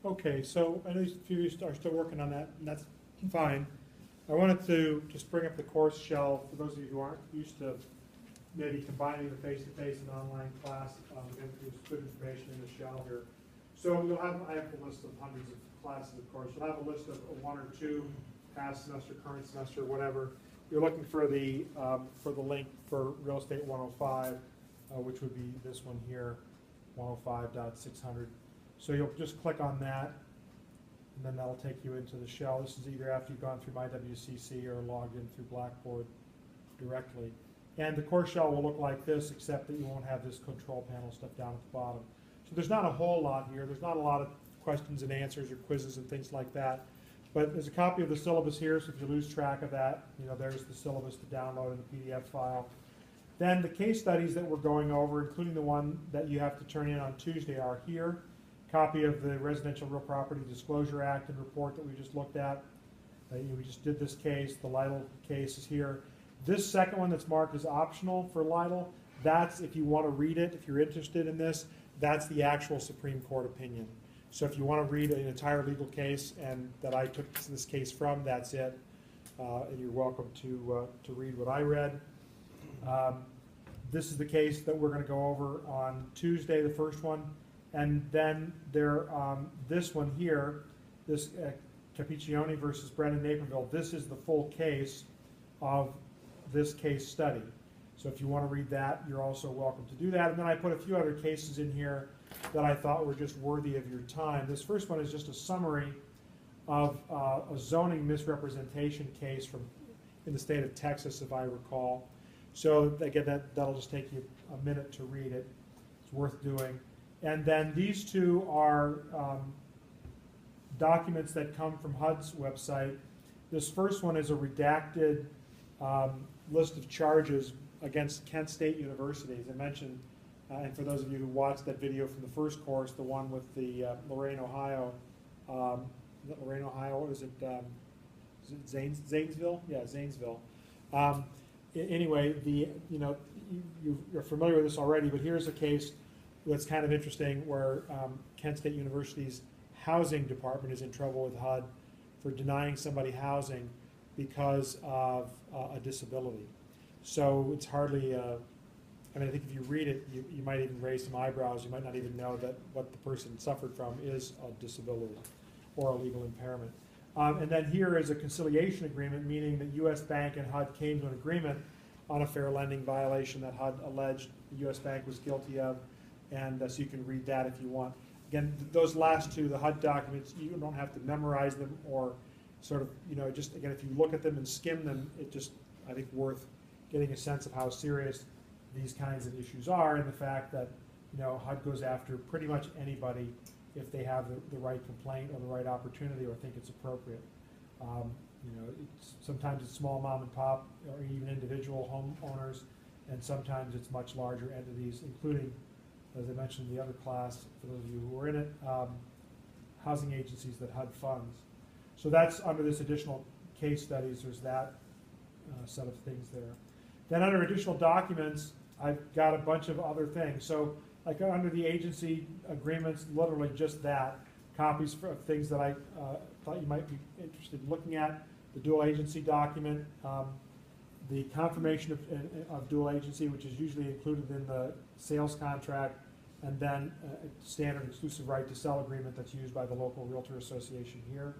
Okay, so I know a few of you are still working on that, and that's fine. I wanted to just bring up the course shell for those of you who aren't used to maybe combining the face-to-face and online class. Again, there's good information in the shell here. So you'll have, I have a list of hundreds of classes, of course. You'll have a list of one or two, past semester, current semester, whatever. You're looking for the link for Real Estate 105, which would be this one here, 105.600. So you'll just click on that, and then that'll take you into the shell. This is either after you've gone through MyWCC or logged in through Blackboard directly. And the course shell will look like this, except that you won't have this control panel stuff down at the bottom. So there's not a whole lot here. There's not a lot of questions and answers or quizzes and things like that. But there's a copy of the syllabus here, so if you lose track of that, there's the syllabus to download in the PDF file. Then the case studies that we're going over, including the one that you have to turn in on Tuesday, are here. Copy of the Residential Real Property Disclosure Act and report that we just looked at. We just did this case. The Lytle case is here. This second one that's marked as optional for Lytle, that's if you want to read it, if you're interested in this, that's the actual Supreme Court opinion. So if you want to read an entire legal case and that I took this case from, that's it. And you're welcome to read what I read. This is the case that we're going to go over on Tuesday, the first one. And then this one here, this Capiccioni versus Brennan Naperville, this is the full case of this case study. So if you want to read that, you're also welcome to do that. And then I put a few other cases in here that I thought were just worthy of your time. This first one is just a summary of a zoning misrepresentation case in the state of Texas, if I recall. So again, that'll just take you a minute to read it. It's worth doing. And then these two are documents that come from HUD's website. This first one is a redacted list of charges against Kent State University, as I mentioned. And for those of you who watched that video from the first course, the one with the Lorain, Ohio, is it Lorain, Ohio? Or is it Zanesville? Yeah, Zanesville. Anyway, you're familiar with this already, but here's a case that's kind of interesting where Kent State University's housing department is in trouble with HUD for denying somebody housing because of a disability. So it's hardly, I think if you read it, you might even raise some eyebrows. You might not even know that what the person suffered from is a disability or a legal impairment. And then here is a conciliation agreement, meaning that U.S. Bank and HUD came to an agreement on a fair lending violation that HUD alleged the U.S. Bank was guilty of, and so you can read that if you want. Again, those last two, the HUD documents, you don't have to memorize them or sort of, just again, if you look at them and skim them, it just, I think, worth getting a sense of how serious these kinds of issues are, and the fact that HUD goes after pretty much anybody if they have the right complaint or the right opportunity or think it's appropriate. Sometimes it's small mom and pop or even individual homeowners, and sometimes it's much larger entities, including, as I mentioned in the other class, for those of you who are in it, housing agencies that HUD funds. So that's under this additional case studies, there's that set of things there. Then under additional documents, I've got a bunch of other things. So like under the agency agreements, literally just that, copies of things that I thought you might be interested in looking at, the dual agency document, the confirmation of dual agency, which is usually included in the sales contract, and then a standard exclusive right to sell agreement that's used by the local realtor association here.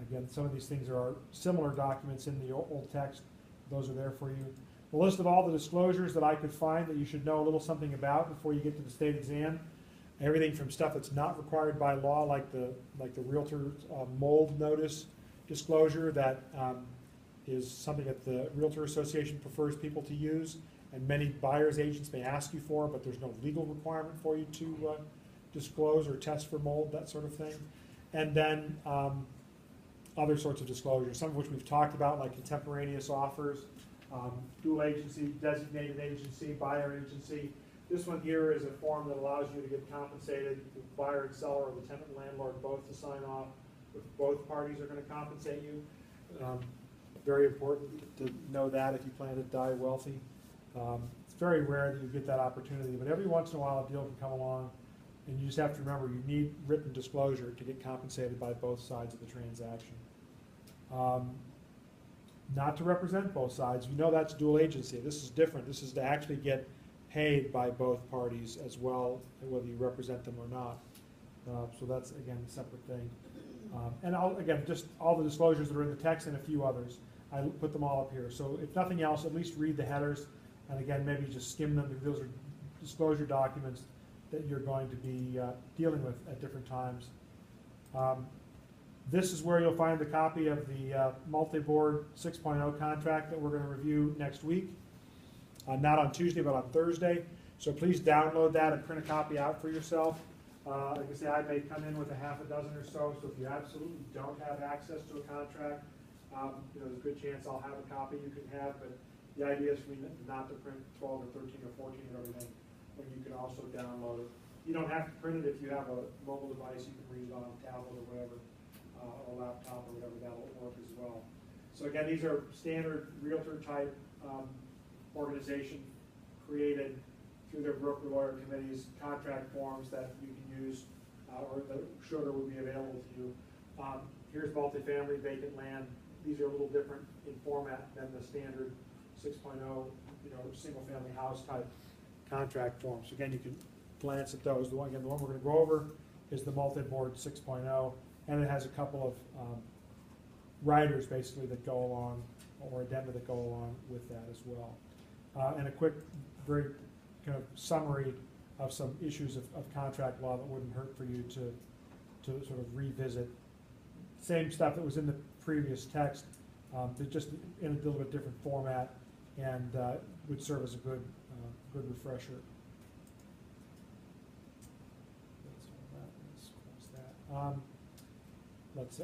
Again, some of these things are similar documents in the old text. Those are there for you. The list of all the disclosures that I could find that you should know a little something about before you get to the state exam. Everything from stuff that's not required by law, like the realtor mold notice disclosure that is something that the Realtor Association prefers people to use, and many buyer's agents may ask you for, but there's no legal requirement for you to disclose or test for mold, that sort of thing. And then other sorts of disclosures, some of which we've talked about, like contemporaneous offers, dual agency, designated agency, buyer agency. This one here is a form that allows you to get compensated, the buyer and seller or the tenant and landlord both to sign off, if both parties are going to compensate you. Very important to know that if you plan to die wealthy. It's very rare that you get that opportunity, but every once in a while a deal can come along And you just have to remember, you need written disclosure to get compensated by both sides of the transaction. Not to represent both sides, you know that's dual agency. This is different. This is to actually get paid by both parties as well, whether you represent them or not. So that's, again, a separate thing. And again, just all the disclosures that are in the text and a few others. I put them all up here. So if nothing else, at least read the headers. And again, maybe just skim them, because those are disclosure documents that you're going to be dealing with at different times. This is where you'll find the copy of the multi-board 6.0 contract that we're going to review next week. Not on Tuesday, but on Thursday. So please download that and print a copy out for yourself. Like I say, I may come in with a half a dozen or so, so if you absolutely don't have access to a contract, there's a good chance I'll have a copy you can have, but the idea is for me not to print 12 or 13 or 14 or everything, when you can also download it. You don't have to print it if you have a mobile device, you can read it on a tablet or whatever, or laptop or whatever, that'll work as well. So again, these are standard realtor type organization created through their broker lawyer committees, contract forms that you can use, or that Schroeder would be available to you. Here's multifamily vacant land. These are a little different in format than the standard 6.0, single family house type contract forms. So again, you can glance at those. The one we're going to go over is the multi-board 6.0, and it has a couple of riders basically that go along, or addenda that go along with that as well. And a quick, very kind of summary of some issues of contract law that wouldn't hurt for you to sort of revisit. Same stuff that was in the previous text, just in a little bit different format, and would serve as a good refresher.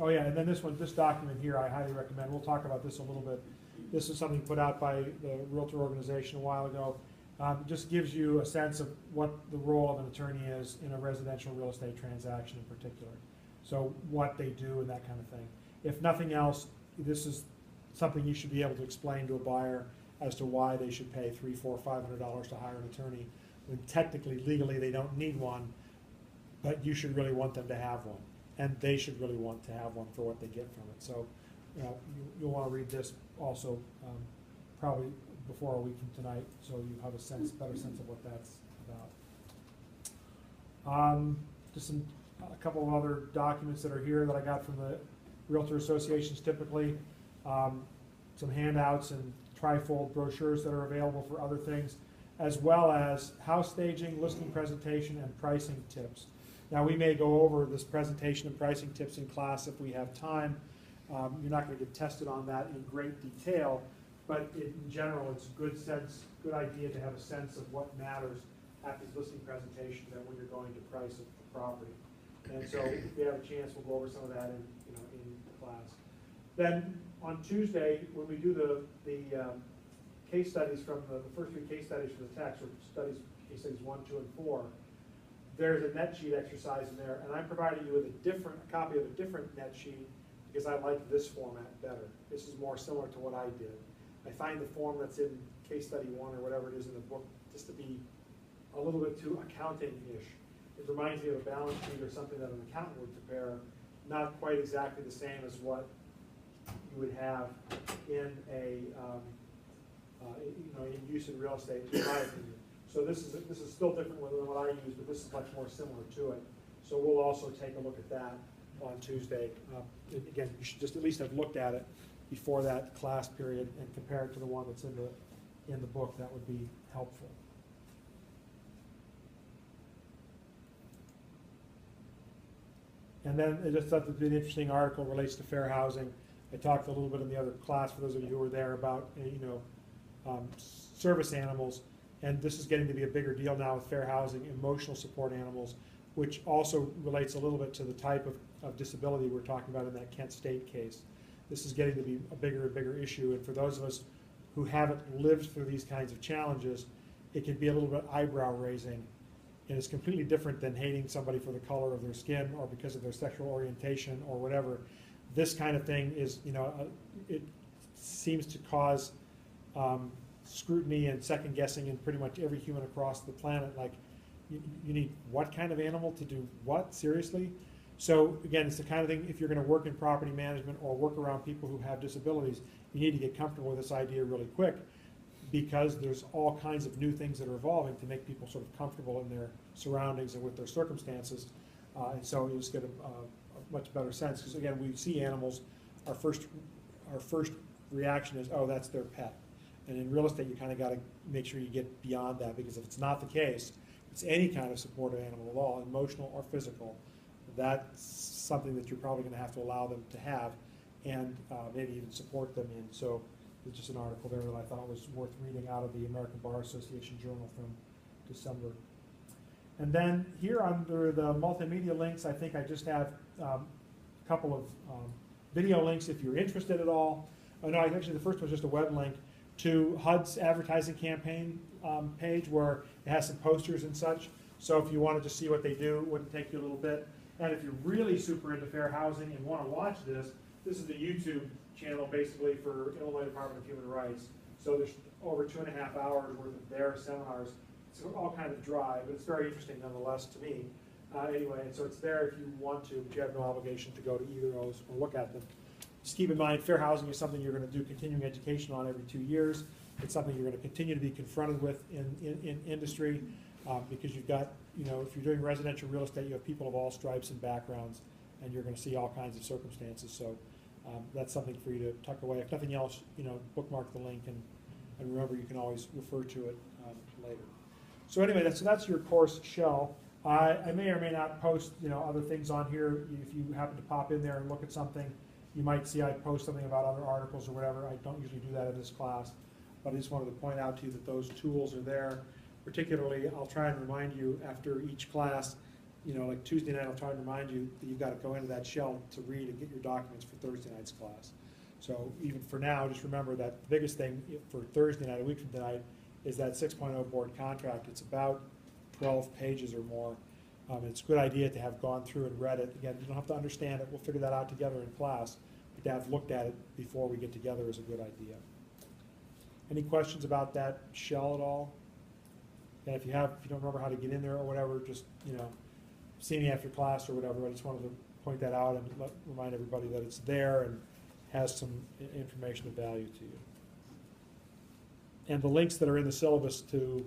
Oh yeah, and then this document here, I highly recommend. We'll talk about this a little bit. This is something put out by the Realtor organization a while ago. It just gives you a sense of what the role of an attorney is in a residential real estate transaction in particular. So what they do and that kind of thing. If nothing else, this is something you should be able to explain to a buyer as to why they should pay $300, $400, $500 to hire an attorney, when technically, legally, they don't need one, but you should really want them to have one, and they should really want to have one for what they get from it. So, you'll want to read this also probably before a week from tonight, so you have a better sense of what that's about. Just a couple of other documents that are here that I got from the Realtor associations typically. Some handouts and trifold brochures that are available for other things, as well as house staging, listing presentation, and pricing tips. Now, we may go over this presentation and pricing tips in class if we have time. You're not going to get tested on that in great detail, but in general, it's a good idea to have a sense of what matters at these listing presentations and when you're going to price a property. And so, if we have a chance, we'll go over some of that in class. Then on Tuesday, when we do the case studies from the first three case studies for the text, or case studies 1, 2, and 4, there's a net sheet exercise in there, and I'm providing you with a copy of a different net sheet because I like this format better. This is more similar to what I did. I find the form that's in case study 1 or whatever it is in the book just to be a little bit too accounting-ish. It reminds me of a balance sheet or something that an accountant would prepare, not quite exactly the same as what you would have in in use in real estate, in my opinion. So this is still different than what I use, but this is much more similar to it. So we'll also take a look at that on Tuesday. Again, you should just at least have looked at it before that class period and compare it to the one that's in the book. That would be helpful. And then I just thought that an interesting article relates to fair housing. I talked a little bit in the other class, for those of you who were there, about service animals, and this is getting to be a bigger deal now with fair housing, emotional support animals, which also relates a little bit to the type of disability we're talking about in that Kent State case. This is getting to be a bigger and bigger issue, and for those of us who haven't lived through these kinds of challenges, it can be a little bit eyebrow raising. And it's completely different than hating somebody for the color of their skin or because of their sexual orientation or whatever. This kind of thing is, it seems to cause scrutiny and second guessing in pretty much every human across the planet. Like, you need what kind of animal to do what, seriously? So again, it's the kind of thing, if you're going to work in property management or work around people who have disabilities, you need to get comfortable with this idea really quick, because there's all kinds of new things that are evolving to make people sort of comfortable in their surroundings and with their circumstances. And so you just get a much better sense, because again, we see animals, our first reaction is, oh, that's their pet. And in real estate, you kind of got to make sure you get beyond that, because if it's not the case, it's any kind of supportive animal at all, emotional or physical, that's something that you're probably going to have to allow them to have, and maybe even support them in. So there's just an article there that I thought was worth reading out of the American Bar Association Journal from December. And then here under the multimedia links, I think I just have a couple of video links if you're interested at all. Oh no, actually the first one was just a web link to HUD's advertising campaign page, where it has some posters and such. So if you wanted to see what they do, it wouldn't take you a little bit. And if you're really super into fair housing and want to watch this, this is the YouTube channel basically for Illinois Department of Human Rights. So there's over 2.5 hours worth of their seminars. It's all kind of dry, but it's very interesting nonetheless to me. Anyway, and so it's there if you want to, but you have no obligation to go to either of those or look at them. Just keep in mind, fair housing is something you're going to do continuing education on every 2 years. It's something you're going to continue to be confronted with in industry, because you've got, you know, if you're doing residential real estate, you have people of all stripes and backgrounds, and you're going to see all kinds of circumstances. So that's something for you to tuck away. If nothing else, you know, bookmark the link, and remember you can always refer to it later. So anyway, that's your course shell. I may or may not post, you know, other things on here. If you happen to pop in there and look at something, you might see I post something about other articles or whatever. I don't usually do that in this class, but I just wanted to point out to you that those tools are there. Particularly, I'll try and remind you after each class, you know, like Tuesday night, I'll try and remind you that you've got to go into that shell to read and get your documents for Thursday night's class. So even for now, just remember that the biggest thing for Thursday night, a week from tonight, is that 6.0 board contract. It's about 12 pages or more. It's a good idea to have gone through and read it. Again, you don't have to understand it. We'll figure that out together in class. But to have looked at it before we get together is a good idea. Any questions about that shell at all? And if you don't remember how to get in there or whatever, just, you know, see me after class or whatever. I just wanted to point that out and remind everybody that it's there and has some information of value to you. And the links that are in the syllabus to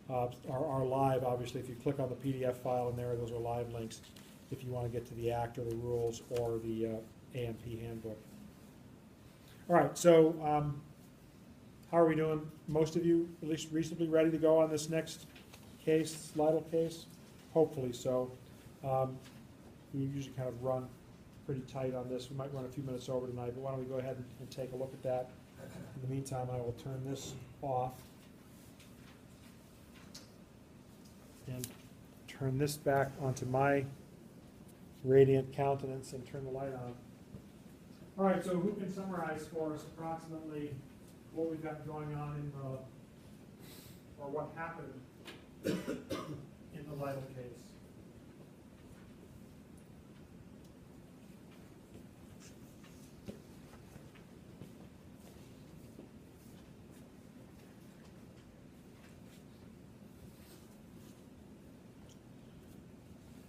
are live, obviously. If you click on the PDF file in there, those are live links if you want to get to the Act or the rules or the AMP handbook. All right, so how are we doing? Most of you at least reasonably ready to go on this next case, Lytle case? Hopefully so. We usually kind of run pretty tight on this. We might run a few minutes over tonight, but why don't we go ahead and take a look at that. In the meantime, I will turn this off and turn this back onto my radiant countenance and turn the light on. All right, so who can summarize for us approximately what we've got going on in the, or what happened in the Lytle case?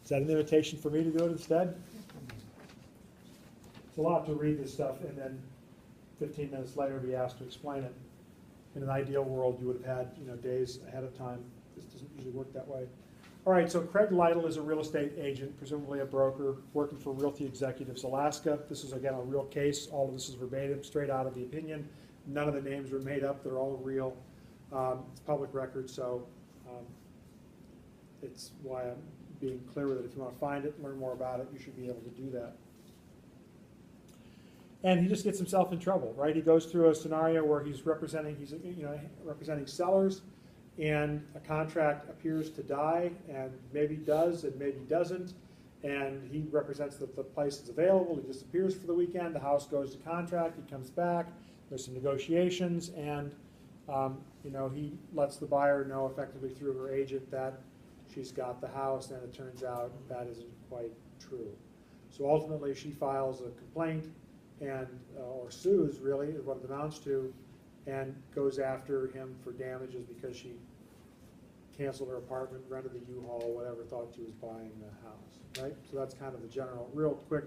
Is that an invitation for me to do it instead? It's a lot to read this stuff and then 15 minutes later be asked to explain it. In an ideal world, you would have had, you know, days ahead of time. This doesn't usually work that way. All right, so Craig Lytle is a real estate agent, presumably a broker, working for Realty Executives Alaska. This is, again, a real case. All of this is verbatim, straight out of the opinion. None of the names are made up. They're all real. It's public record, so it's why I'm being clear with it. If you want to find it, learn more about it, you should be able to do that. And he just gets himself in trouble, right? He goes through a scenario where he's representing sellers, and a contract appears to die, and maybe does and maybe doesn't, and he represents that the place is available. He disappears for the weekend. The house goes to contract. He comes back. There's some negotiations, and he lets the buyer know effectively through her agent that she's got the house, and it turns out that isn't quite true. So ultimately, she files a complaint and or sues, really, is what it amounts to, and goes after him for damages because she canceled her apartment, rented the U-Haul, whatever, thought she was buying the house, right? So that's kind of the general, real quick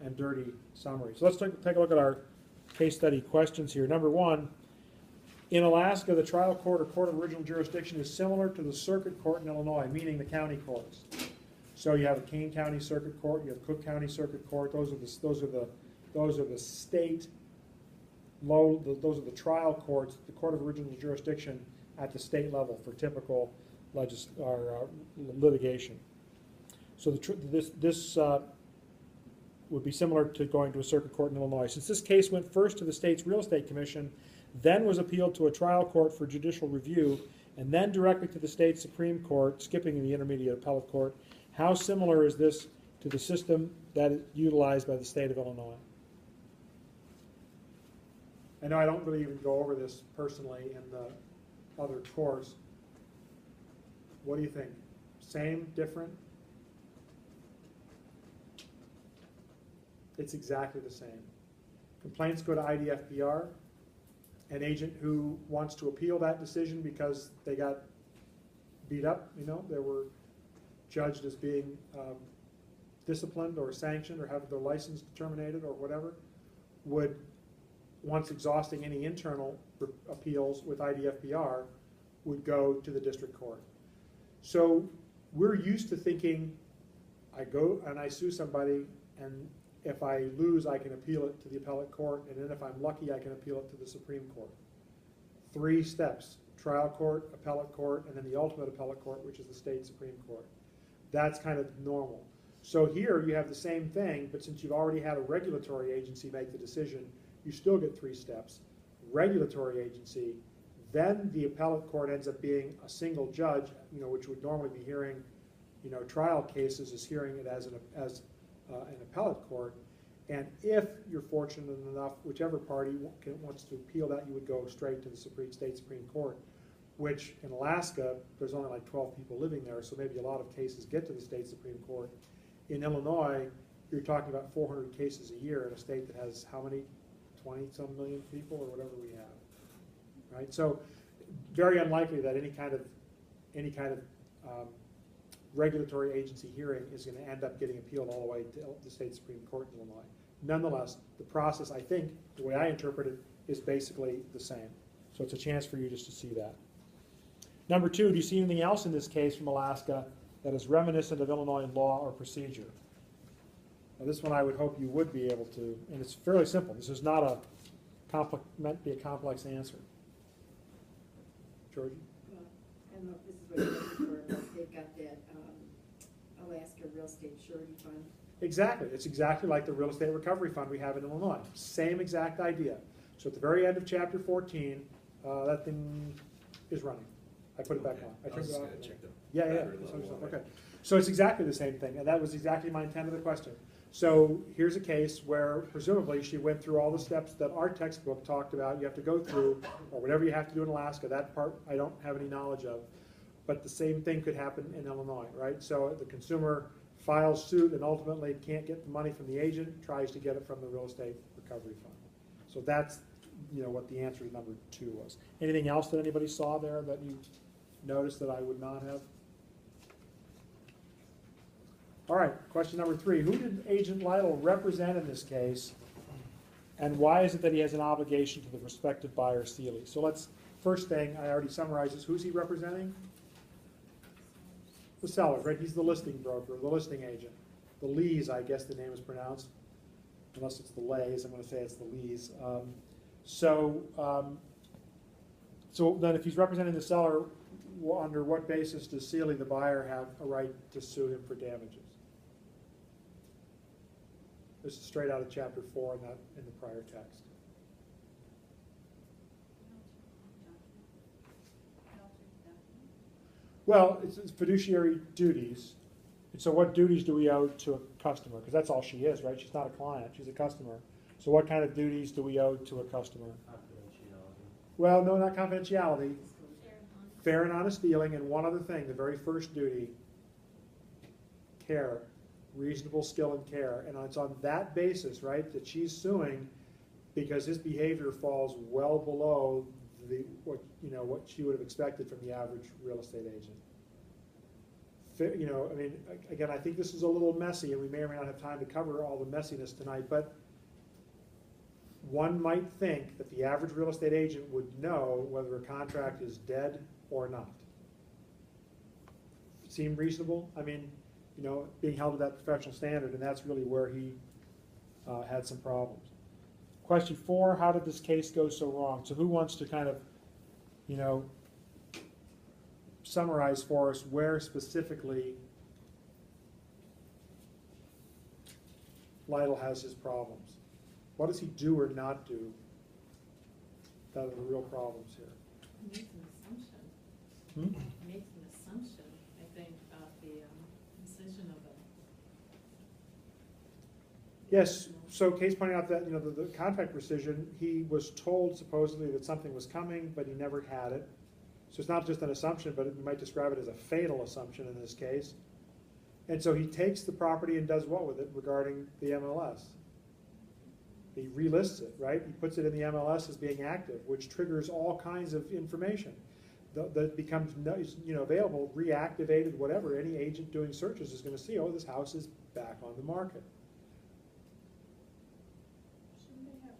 and dirty summary. So let's take a look at our case study questions here. Number one, in Alaska, the trial court or court of original jurisdiction is similar to the circuit court in Illinois, meaning the county courts. So you have a Kane County Circuit Court, you have Cook County Circuit Court. Those are the state those are the trial courts, the court of original jurisdiction at the state level for typical litigation. So this would be similar to going to a circuit court in Illinois. Since this case went first to the state's real estate commission, then was appealed to a trial court for judicial review, and then directly to the state Supreme Court, skipping the intermediate appellate court, how similar is this to the system that is utilized by the state of Illinois? I know I don't really even go over this personally in the other course. What do you think? Same, different? It's exactly the same. Complaints go to IDFPR. An agent who wants to appeal that decision because they got beat up, they were judged as being disciplined or sanctioned or have their license terminated or whatever, would, once exhausting any internal appeals with IDFPR, would go to the district court. So we're used to thinking, I go and I sue somebody, and if I lose, I can appeal it to the appellate court, and then if I'm lucky, I can appeal it to the Supreme Court. 3 steps: trial court, appellate court, and then the ultimate appellate court, which is the state Supreme Court. That's kind of normal. So here you have the same thing, but since you've already had a regulatory agency make the decision, you still get 3 steps. Regulatory agency, then the appellate court ends up being a single judge, which would normally be hearing, trial cases, is hearing it as an appellate court. And if you're fortunate enough, whichever party wants to appeal that, you would go straight to the state Supreme Court, which in Alaska, there's only like 12 people living there, so maybe a lot of cases get to the state Supreme Court. In Illinois, you're talking about 400 cases a year in a state that has how many? 20-some million people or whatever we have, right? So very unlikely that any kind of regulatory agency hearing is going to end up getting appealed all the way to the state Supreme Court in Illinois. Nonetheless, the process, I think, the way I interpret it, is basically the same. So it's a chance for you just to see that. Number 2, do you see anything else in this case from Alaska that is reminiscent of Illinois law or procedure? Now, this one I would hope you would be able to, and it's fairly simple. This is not meant to be a complex answer. Georgie? I don't know if this is what you're looking for, but they've got that Alaska Real Estate Surety Fund. Exactly. It's exactly like the Real Estate Recovery Fund we have in Illinois. Same exact idea. So at the very end of Chapter 14, that thing is running. I put it back on. I turned it off. Yeah. Okay. So it's exactly the same thing, and that was exactly my intent of the question. So here's a case where presumably she went through all the steps that our textbook talked about you have to go through, or whatever you have to do in Alaska. That part I don't have any knowledge of. But the same thing could happen in Illinois, right? So the consumer files suit and ultimately can't get the money from the agent, tries to get it from the Real Estate Recovery Fund. So that's what the answer to number 2 was. Anything else that anybody saw there that you noticed that I would not have? All right, question number 3. Who did Agent Lytle represent in this case, and why is it that he has an obligation to the prospective buyer, Seeley? So first thing, I already summarized this. Who's he representing? The seller, right? He's the listing broker, the listing agent. The lees, I guess the name is pronounced, unless it's the lays. I'm going to say it's the lees. So then if he's representing the seller, under what basis does Seeley, the buyer, have a right to sue him for damages? This is straight out of Chapter 4 in the prior text. Well, it's fiduciary duties. And so what duties do we owe to a customer? Because that's all she is, right? She's not a client. She's a customer. So what kind of duties do we owe to a customer? Confidentiality. Well, no, not confidentiality. Fair and honest dealing. And one other thing, the very first duty, care. Reasonable skill and care. And it's on that basis, right, that she's suing because his behavior falls well below what she would have expected from the average real estate agent. you know, I mean, again, I think this is a little messy, and we may or may not have time to cover all the messiness tonight, but one might think that the average real estate agent would know whether a contract is dead or not. Seem reasonable? I mean, you know, being held to that professional standard, and that's really where he had some problems. Question 4, how did this case go so wrong? So who wants to kind of, you know, summarize for us where specifically Lytle has his problems? What does he do or not do that are the real problems here? He makes an assumption. He makes an assumption, I think, about the decision of a. Yes, so Kate's pointing out that, you know, the contract rescission, he was told supposedly that something was coming, but he never had it. So it's not just an assumption, but we might describe it as a fatal assumption in this case. And so he takes the property and does what with it regarding the MLS? He relists it, right? He puts it in the MLS as being active, which triggers all kinds of information that becomes, you know, available, reactivated, whatever. Any agent doing searches is going to see, oh, this house is back on the market. Shouldn't they have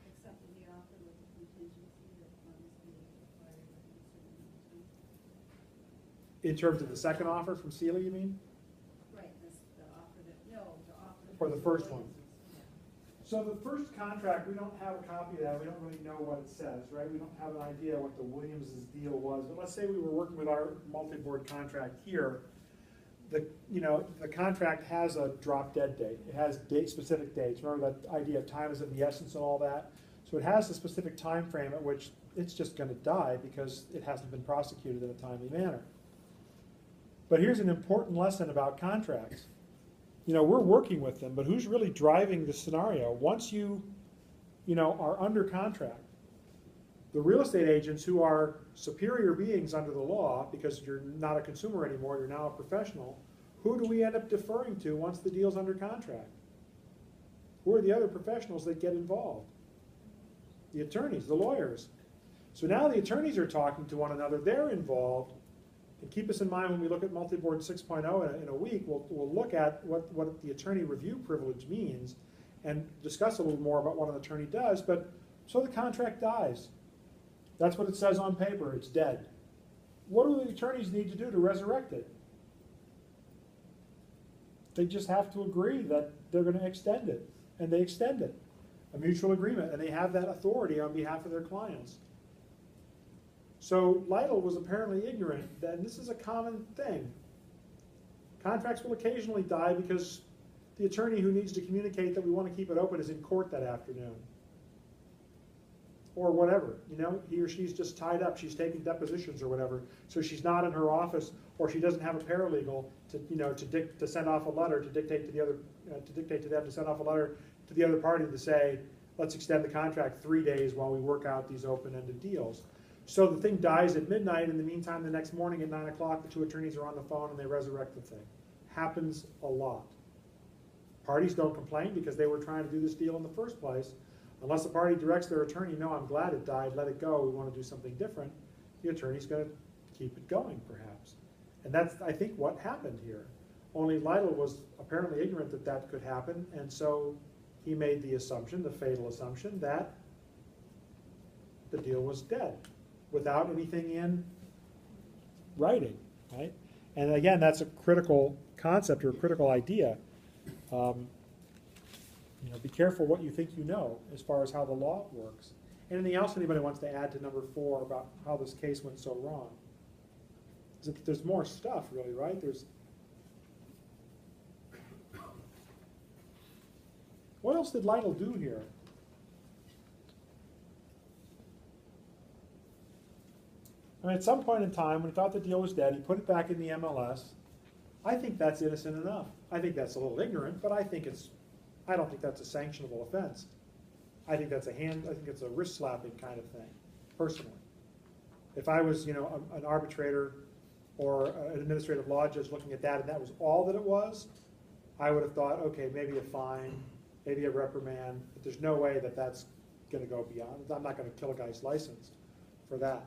accepted the offer with the contingency that funds be required within a certain amount of time? In terms of the second offer from Sealy, you mean? Right, the offer that, no, the offer. Or the first one? Yeah. So the first contract, we don't have a copy of that. We don't really know what it says, right? We don't have an idea what the Williams' deal was. But let's say we were working with our multi-board contract here. The contract has a drop dead date. It has specific dates. Remember that idea of time is of the essence and all that? So it has a specific time frame at which it's just going to die because it hasn't been prosecuted in a timely manner. But here's an important lesson about contracts. You know, we're working with them, but who's really driving the scenario? Once you know, are under contract, the real estate agents, who are superior beings under the law, because you're not a consumer anymore, you're now a professional, who do we end up deferring to once the deal's under contract? Who are the other professionals that get involved? The attorneys, the lawyers. So now the attorneys are talking to one another, they're involved. And keep us in mind when we look at Multiboard 6.0 in a week, we'll look at what the attorney review privilege means and discuss a little more about what an attorney does. But so the contract dies. That's what it says on paper, it's dead. What do the attorneys need to do to resurrect it? They just have to agree that they're going to extend it, and they extend it. A mutual agreement, and they have that authority on behalf of their clients. So Lytle was apparently ignorant that this is a common thing. Contracts will occasionally die because the attorney who needs to communicate that we want to keep it open is in court that afternoon. Or whatever, you know, he or she's just tied up, she's taking depositions or whatever, so she's not in her office, or she doesn't have a paralegal to, you know, to send off a letter, to dictate to the other, to send off a letter to the other party to say, let's extend the contract 3 days while we work out these open-ended deals. So the thing dies at midnight. In the meantime, the next morning at 9 o'clock, the two attorneys are on the phone and they resurrect the thing. Happens a lot. Parties don't complain because they were trying to do this deal in the first place. Unless the party directs their attorney, no, I'm glad it died, let it go, we want to do something different, the attorney's going to keep it going, perhaps. And that's, I think, what happened here. Only Lytle was apparently ignorant that that could happen, and so he made the assumption, the fatal assumption, that the deal was dead, without anything in writing, right? And again, that's a critical concept or a critical idea. You know, be careful what you think you know as far as how the law works. Anything else anybody wants to add to number 4 about how this case went so wrong? There's more stuff, really, right? What else did Lytle do here? I mean, at some point in time, when he thought the deal was dead, he put it back in the MLS. I think that's innocent enough. I think that's a little ignorant, but I don't think that's a sanctionable offense. I think that's it's a wrist slapping kind of thing, personally. If I was, you know, an arbitrator or an administrative law judge looking at that and that was all that it was, I would have thought, okay, maybe a fine, maybe a reprimand, but there's no way that that's going to go beyond. I'm not going to kill a guy's license for that.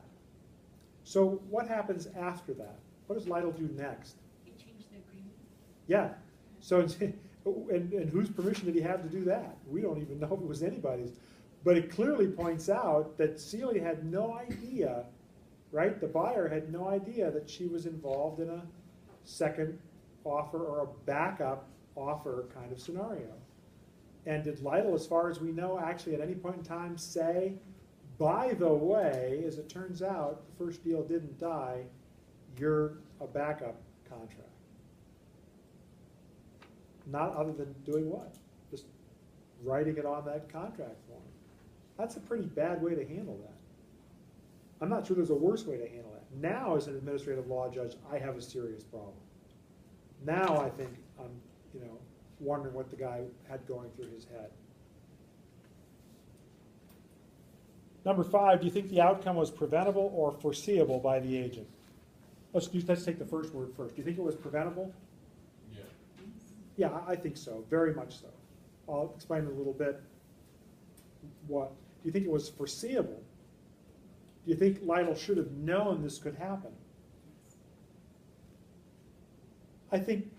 So what happens after that? What does Lytle do next? We changed the agreement. Yeah, so, and whose permission did he have to do that? We don't even know if it was anybody's. But it clearly points out that Celia had no idea, right? The buyer had no idea that she was involved in a second offer or a backup offer kind of scenario. And did Lytle, as far as we know, actually at any point in time say, by the way, as it turns out, the first deal didn't die, you're a backup contract? Not other than doing what? Just writing it on that contract form. That's a pretty bad way to handle that. I'm not sure there's a worse way to handle that. Now, as an administrative law judge, I have a serious problem. Now I think I'm, wondering what the guy had going through his head. Number 5, do you think the outcome was preventable or foreseeable by the agent? Let's take the first word first. Do you think it was preventable? Yeah. Yeah, I think so, very much so. I'll explain in a little bit what. Do you think it was foreseeable? Do you think Lytle should have known this could happen? I think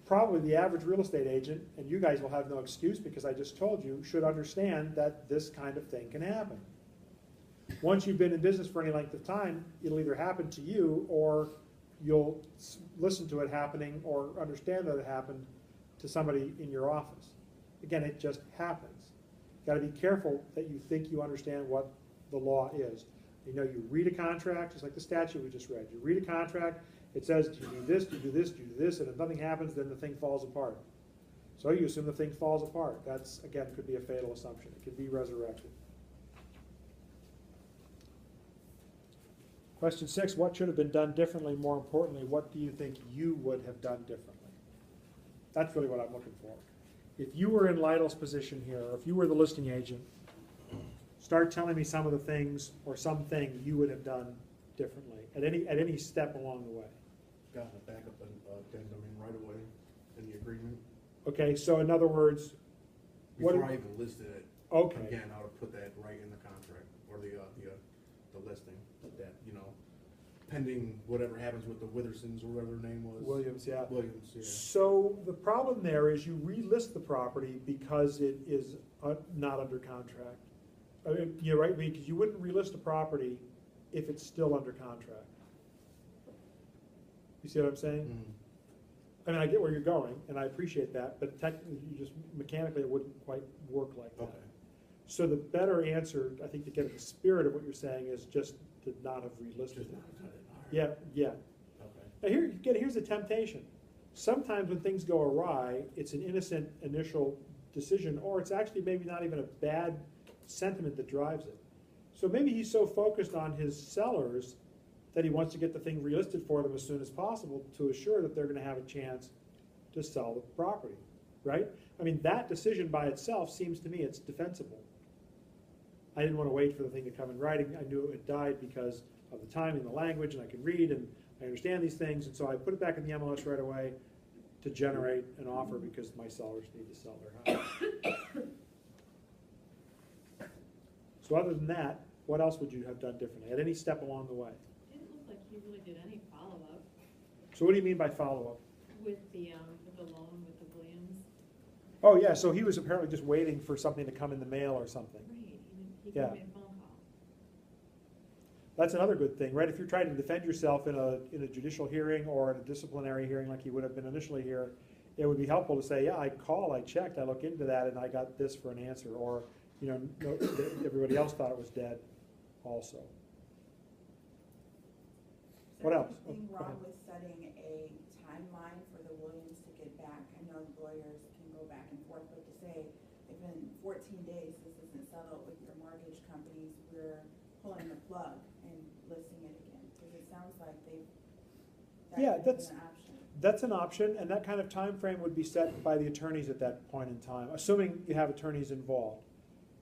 probably the average real estate agent, and you guys will have no excuse because I just told you, should understand that this kind of thing can happen. Once you've been in business for any length of time, it'll either happen to you or you'll listen to it happening or understand that it happened to somebody in your office. Again, it just happens. Got to be careful that you think you understand what the law is. You read a contract, just like the statute we just read. You read a contract, it says, do you do this, do you do this, do you do this, and if nothing happens, then the thing falls apart. So you assume the thing falls apart. That's, again, could be a fatal assumption. It could be resurrected. Question 6, what should have been done differently? More importantly, what do you think you would have done differently? That's really what I'm looking for. If you were in Lytle's position here, or if you were the listing agent, start telling me some of the things or something you would have done differently at any step along the way. Got a backup addendum in right away in the agreement. Okay, so in other words, Before I even listed it. Okay. Again, I would put that right in the contract or the listing, that, pending whatever happens with the Withersons or whatever their name was. Williams, yeah. Williams, yeah. So the problem there is you relist the property because it is not under contract. I mean, you're right, because you wouldn't relist a property if it's still under contract. You see what I'm saying? Mhm. I mean, I get where you're going, and I appreciate that, but technically, mechanically, it wouldn't quite work like that. Okay. So the better answer, I think, to get at the spirit of what you're saying is just to not have relisted Just it. not cut it. All right. Yeah. Okay. Now here's the temptation. Sometimes when things go awry, it's an innocent initial decision, or it's actually maybe not even a bad sentiment that drives it. So maybe he's so focused on his sellers that he wants to get the thing relisted for them as soon as possible to assure that they're going to have a chance to sell the property, right? I mean, that decision by itself seems to me it's defensible. I didn't want to wait for the thing to come in writing. I knew it had died because of the timing, the language, and I can read and I understand these things, and so I put it back in the MLS right away to generate an offer because my sellers need to sell their house. So other than that, what else would you have done differently at any step along the way? It didn't look like he really did any follow-up So what do you mean by follow-up? with the loan with the Williams. Oh, yeah, so he was apparently just waiting for something to come in the mail or something. Right, he Yeah. gave me a phone call. That's another good thing, right? If you're trying to defend yourself in a judicial hearing or in a disciplinary hearing like you would have been initially here, it would be helpful to say, yeah, I called, I checked, I looked into that, and I got this for an answer, or, no, everybody else thought it was dead also. What else? Oh, Anything go wrong ahead. with setting a timeline for the Williams to get back? I know lawyers can go back and forth, but to say, if in 14 days this isn't settled with your mortgage companies, we're pulling the plug and listing it again, because it sounds like Yeah, that's an option. That's an option, and that kind of time frame would be set by the attorneys at that point in time, assuming you have attorneys involved,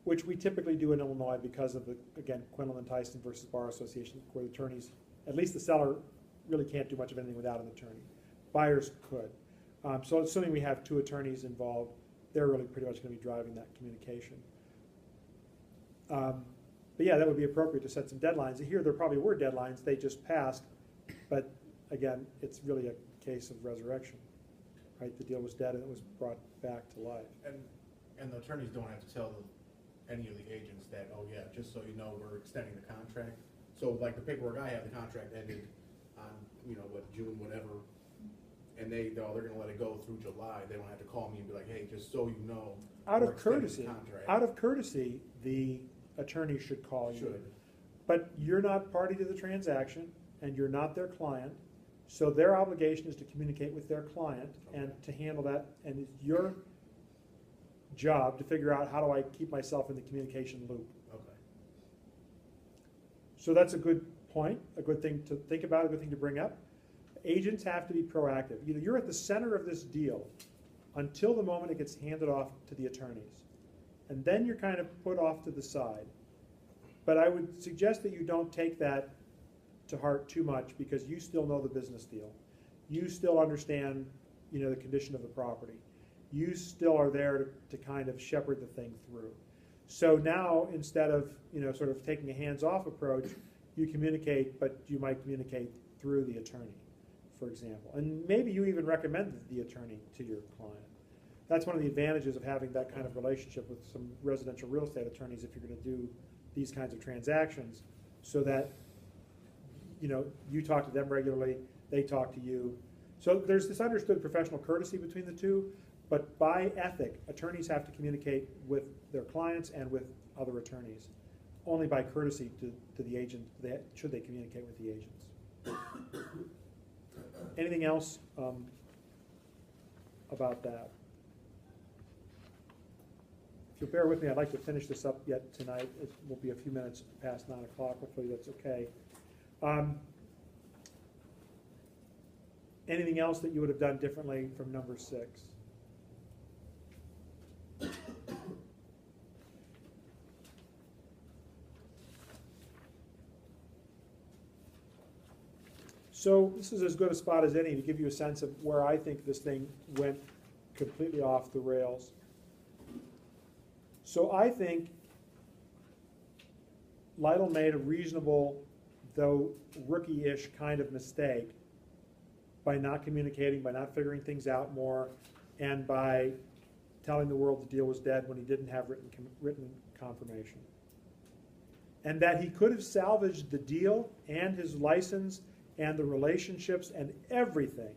which we typically do in Illinois because of the, again, Quinlan and Tyson versus Bar Association, where the attorneys, at least the seller, really can't do much of anything without an attorney. Buyers could. So assuming we have 2 attorneys involved, they're really pretty much going to be driving that communication. But yeah, that would be appropriate to set some deadlines. Here, there probably were deadlines, they just passed, but again, it's really a case of resurrection, right? The deal was dead and it was brought back to life. And the attorneys don't have to tell any of the agents that, oh yeah, just so you know, we're extending the contract. So like the paperwork I have, the contract ended on, June, whatever, and they're gonna let it go through July. They don't have to call me and be like, hey, just so you know. Out we're of extending the courtesy, contract. the attorney should call you. Should. But you're not party to the transaction, and you're not their client, so their obligation is to communicate with their client and to handle that, and it's your job to figure out, how do I keep myself in the communication loop? Okay. So that's a good point, a good thing to think about, a good thing to bring up. Agents have to be proactive. You're at the center of this deal until the moment it gets handed off to the attorneys. And then you're kind of put off to the side. But I would suggest that you don't take that to heart too much, because you still know the business deal. You still understand, the condition of the property. You still are there to kind of shepherd the thing through. So now, instead of, sort of taking a hands-off approach, you communicate, but you might communicate through the attorney, for example. And maybe you even recommend the attorney to your client. That's one of the advantages of having that kind of relationship with some residential real estate attorneys, if you're going to do these kinds of transactions, so that you talk to them regularly, they talk to you. So there's this understood professional courtesy between the two, but by ethic, attorneys have to communicate with their clients and with other attorneys. Only by courtesy to the agent should they communicate with the agents. Anything else about that? If you'll bear with me, I'd like to finish this up yet tonight. It will be a few minutes past 9 o'clock. Hopefully that's okay. Anything else that you would have done differently from number 6? So this is as good a spot as any to give you a sense of where I think this thing went completely off the rails. So I think Lytle made a reasonable, though rookie-ish kind of mistake by not communicating, by not figuring things out more, and by telling the world the deal was dead when he didn't have written confirmation. And that he could have salvaged the deal and his license and the relationships and everything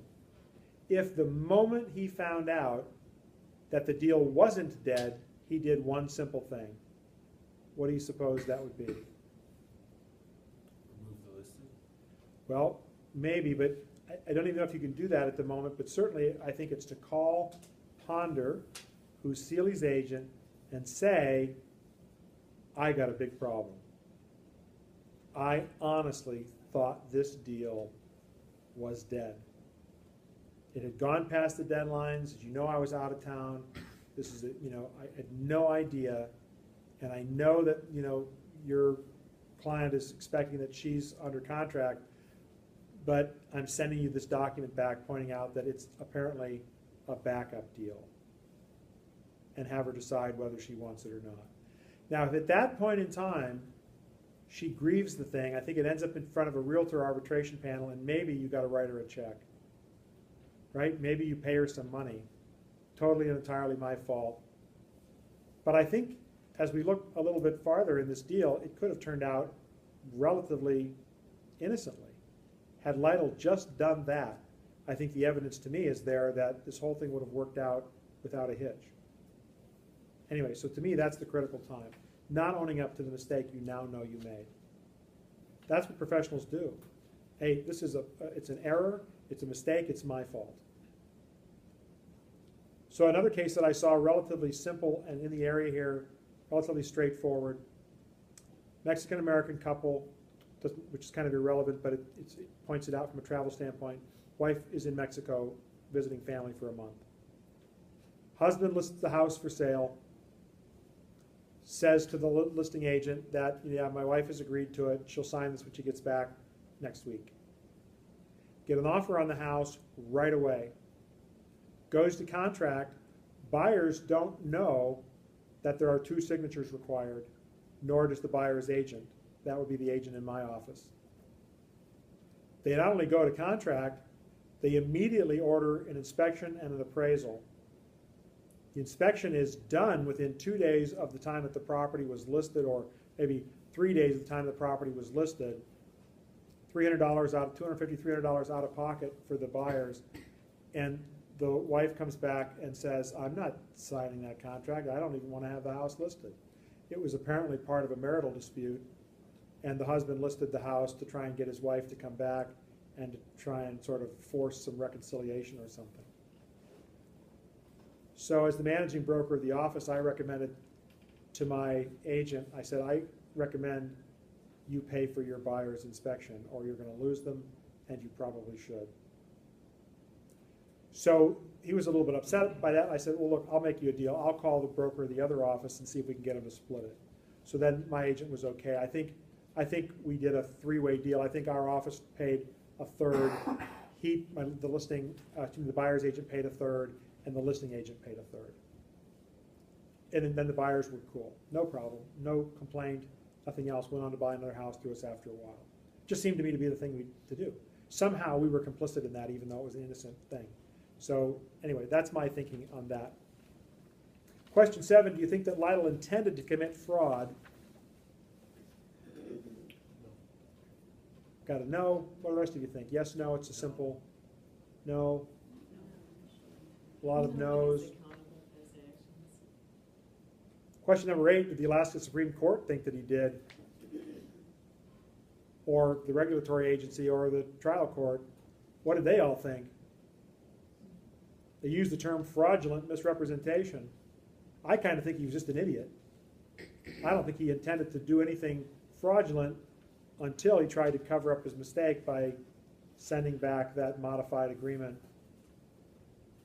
if the moment he found out that the deal wasn't dead, he did one simple thing. What do you suppose that would be? Remove the listing? Well, maybe, but I don't even know if you can do that at the moment, but certainly I think it's to call Ponder, who's Sealy's agent, and say, I got a big problem. I honestly thought this deal was dead. It had gone past the deadlines. As you know, I was out of town. This is, I had no idea. And I know that, your client is expecting that she's under contract, but I'm sending you this document back pointing out that it's apparently a backup deal, and have her decide whether she wants it or not. Now, if at that point in time she grieves the thing, I think it ends up in front of a realtor arbitration panel, and maybe you got to write her a check, right? Maybe you pay her some money. Totally and entirely my fault. But I think as we look a little bit farther in this deal, it could have turned out relatively innocently. Had Lytle just done that, I think the evidence to me is there that this whole thing would have worked out without a hitch. Anyway, so to me, that's the critical time. Not owning up to the mistake you now know you made. That's what professionals do. Hey, this is it's an error, it's a mistake, it's my fault. So another case that I saw, relatively simple and in the area here, relatively straightforward. Mexican-American couple, which is kind of irrelevant, but it points it out from a travel standpoint. Wife is in Mexico visiting family for a month. Husband lists the house for sale, says to the listing agent that, yeah, my wife has agreed to it. She'll sign this when she gets back next week. Get an offer on the house right away. Goes to contract. Buyers don't know that there are 2 signatures required, nor does the buyer's agent. That would be the agent in my office. They not only go to contract, they immediately order an inspection and an appraisal. The inspection is done within 2 days of the time that the property was listed, or maybe 3 days of the time the property was listed. $300 out, $250, $300 out of pocket for the buyers. And the wife comes back and says, I'm not signing that contract. I don't even want to have the house listed. It was apparently part of a marital dispute, and the husband listed the house to try and get his wife to come back and to try and sort of force some reconciliation or something. So as the managing broker of the office, I recommended to my agent, I said, I recommend you pay for your buyer's inspection, or you're going to lose them, and you probably should. So he was a little bit upset by that. I said, well, look, I'll make you a deal. I'll call the broker of the other office and see if we can get him to split it. So then my agent was okay. I think we did a three-way deal. I think our office paid a third. The buyer's agent paid a third, and the listing agent paid a third. And then the buyers were cool. No problem. No complaint. Nothing else. Went on to buy another house through us after a while. Just seemed to me to be the thing to do. Somehow we were complicit in that, even though it was an innocent thing. So anyway, that's my thinking on that. Question 7, do you think that Lytle intended to commit fraud? Got a no. What do the rest of you think? Yes, no, it's a simple no. A lot of no's. Question number 8, did the Alaska Supreme Court think that he did? Or the regulatory agency or the trial court? What did they all think? They used the term fraudulent misrepresentation. I kind of think he was just an idiot. I don't think he intended to do anything fraudulent until he tried to cover up his mistake by sending back that modified agreement,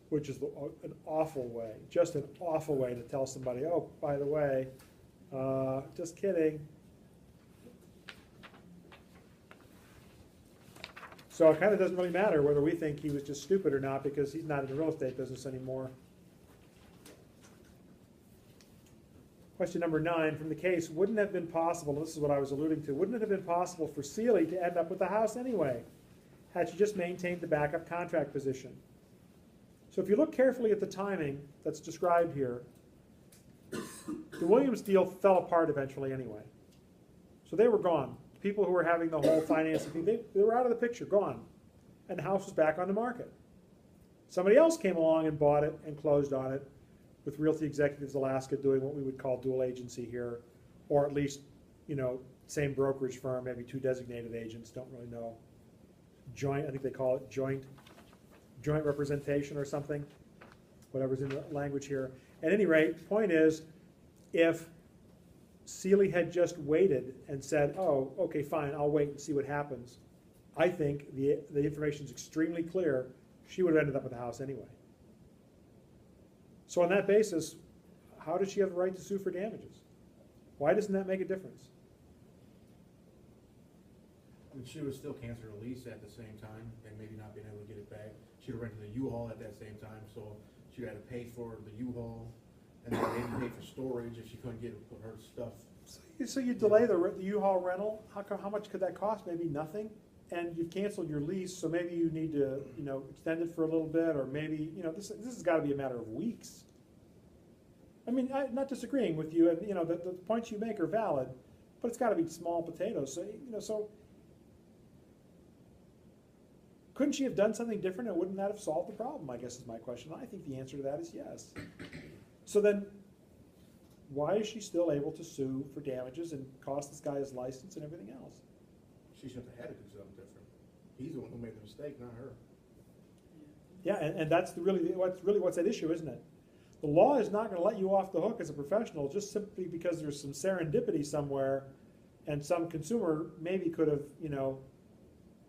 which is an awful way, just an awful way to tell somebody, oh, by the way, just kidding. So it kind of doesn't really matter whether we think he was just stupid or not, because he's not in the real estate business anymore. Question number 9, from the case, wouldn't it have been possible, and this is what I was alluding to, wouldn't it have been possible for Seeley to end up with the house anyway, had she just maintained the backup contract position? So if you look carefully at the timing that's described here, the Williams deal fell apart eventually anyway. So they were gone. People who were having the whole financing thing, they were out of the picture, gone. And the house was back on the market. Somebody else came along and bought it and closed on it, with Realty Executives Alaska doing what we would call dual agency here, or at least, same brokerage firm, maybe 2 designated agents, don't really know. Joint, I think they call it joint representation or something, whatever's in the language here. At any rate, point is, if Seeley had just waited and said, oh, okay, fine, I'll wait and see what happens, I think the information is extremely clear, she would have ended up with the house anyway. So on that basis, how does she have the right to sue for damages? Why doesn't that make a difference? And she would still cancel her lease at the same time and maybe not being able to get it back. She'd have rented the U-Haul at that same time, so she'd have to pay for the U-Haul and then maybe pay for storage if she couldn't get her stuff. So you delay the U-Haul rental. How much could that cost? Maybe nothing. And you've canceled your lease, so maybe you need to, extend it for a little bit, or maybe, this has got to be a matter of weeks. I mean, I'm not disagreeing with you, and the points you make are valid, but it's got to be small potatoes. So so couldn't she have done something different, and wouldn't that have solved the problem? I guess is my question. I think the answer to that is yes. So then, why is she still able to sue for damages and cost this guy his license and everything else? She should have had to do something different. He's the one who made the mistake, not her. Yeah, and that's what's at issue, isn't it? The law is not going to let you off the hook as a professional just simply because there's some serendipity somewhere, and some consumer maybe could have,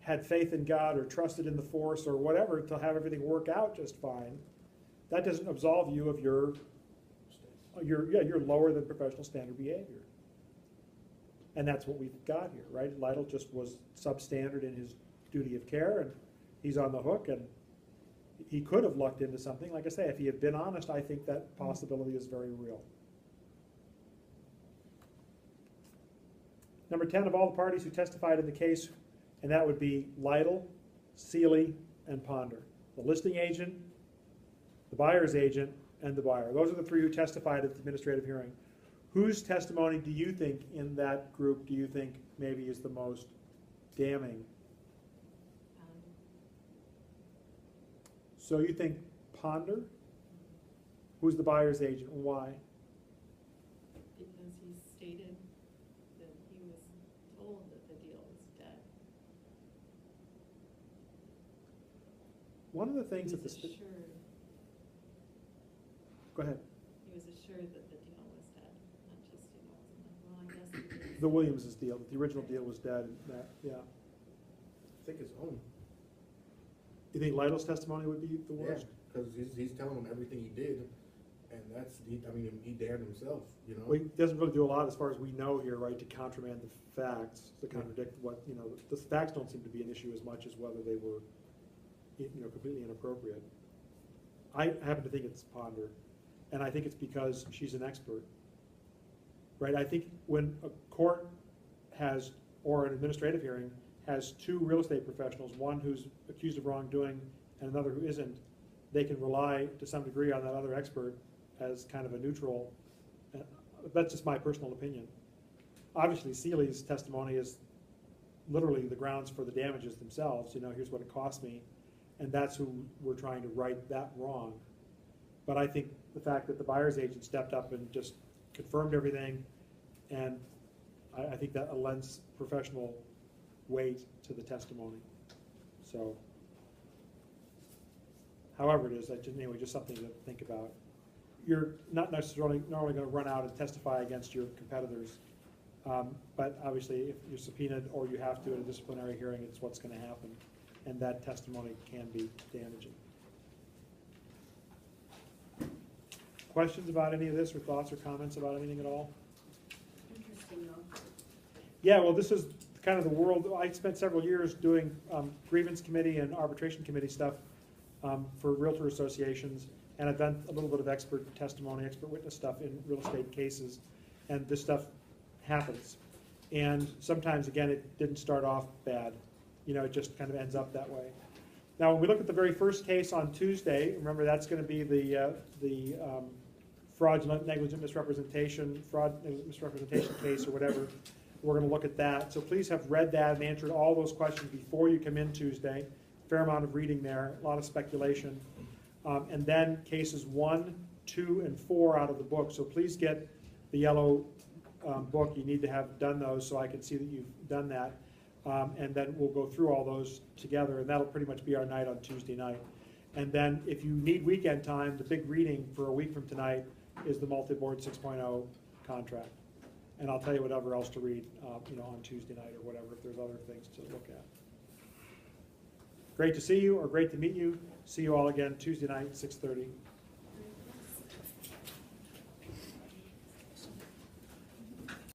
had faith in God or trusted in the force or whatever to have everything work out just fine. That doesn't absolve you of your lower than professional standard behavior. And that's what we've got here, right? Lytle just was substandard in his duty of care, and he's on the hook, and he could have lucked into something. Like I say, if he had been honest, I think that possibility is very real. Number 10, of all the parties who testified in the case, and that would be Lytle, Sealy, and Ponder. The listing agent, the buyer's agent, and the buyer. Those are the three who testified at the administrative hearing. Whose testimony do you think in that group do you think maybe is the most damning? So you think Ponder? Who's the buyer's agent and why? Because he stated that he was told that the deal was dead. One of the things He that was the, assured, go ahead, he was assured that the deal was dead, not just, you know, well, I guess he did. the Williams's deal, that the original deal was dead, and that, yeah. I think his own. You think Lytle's testimony would be the Yeah, worst? because he's telling them everything he did, and he damned himself, you know? Well, he doesn't really do a lot as far as we know here, right, to countermand the facts, to contradict what, you know, the facts don't seem to be an issue as much as whether they were, you know, completely inappropriate. I happen to think it's Ponder, and I think it's because she's an expert, right? I think when a court has, or an administrative hearing, has two real estate professionals, one who's accused of wrongdoing and another who isn't, they can rely to some degree on that other expert as kind of a neutral. That's just my personal opinion. Obviously, Sealy's testimony is literally the grounds for the damages themselves. You know, here's what it cost me, and that's who we're trying to right that wrong. But I think the fact that the buyer's agent stepped up and just confirmed everything, and I think that lends professional weight to the testimony. So, however it is, anyway, just something to think about. You're not necessarily normally going to run out and testify against your competitors, but obviously if you're subpoenaed or you have to at a disciplinary hearing, it's what's going to happen, and that testimony can be damaging. Questions about any of this, or thoughts or comments about anything at all? Interesting though. Yeah, well, this is kind of the world. I spent several years doing grievance committee and arbitration committee stuff for realtor associations, and I've done a little bit of expert testimony, expert witness stuff in real estate cases, and this stuff happens. And sometimes, again, it didn't start off bad. You know, it just kind of ends up that way. Now, when we look at the very first case on Tuesday, remember that's going to be the fraudulent negligent misrepresentation, misrepresentation case or whatever. We're going to look at that. So please have read that and answered all those questions before you come in Tuesday. Fair amount of reading there, a lot of speculation. And then cases 1, 2, and 4 out of the book. So please get the yellow book. You need to have done those so I can see that you've done that. And then we'll go through all those together, and that'll pretty much be our night on Tuesday night. And then if you need weekend time, the big reading for a week from tonight is the multi-board 6.0 contract. And I'll tell you whatever else to read, you know, on Tuesday night or whatever, if there's other things to look at. Great to see you, or great to meet you. See you all again Tuesday night, 6:30.